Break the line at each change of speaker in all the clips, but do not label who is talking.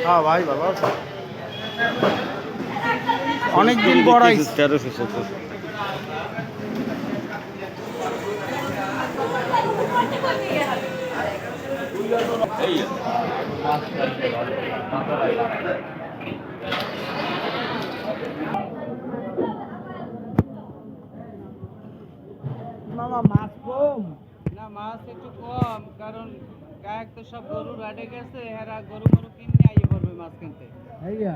হ্যাঁ ভাই ভালো অনেকদিন পর
1370
মামা মাছ কম
না মাছ একটু কম, কারণ গায়ক তো সব গরু রাডে গেছে, এরা গরু গরু কিনে আইয়ে পড়বে মাছ কিনতে।
ভাইয়া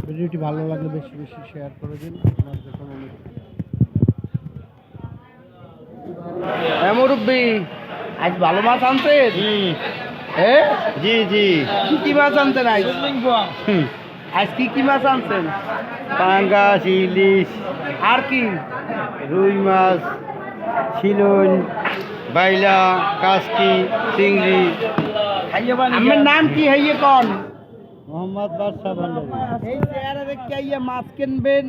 ভিডিওটি ভালো লাগলে বেশি বেশি শেয়ার করে দিন। আপনার যখন মুরব্বী আজ ভালো মাছ আনছেন? হ্যাঁ
জি জি
কি মাছ আনছেন আজ? আজ কি মাছ আনছেন?
পাঙ্গাস ইলিশ
আর কি?
রুই মাছ শিলন বাইলা কাসকি চিংড়ি
আমার নাম কি হইয়ে কোন?
মোহাম্মদ বাদশা ভান্ডারী
এই চেহারা দেখে আইয়া মাছ কিনবেন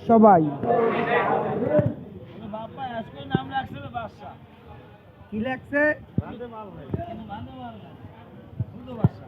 সবাই।
বাপ্পা আজকে নাম রাখছে বাদশা,
কি লাগছে?
কিন্তু বান্ধব আর না, শুধু বাদশা।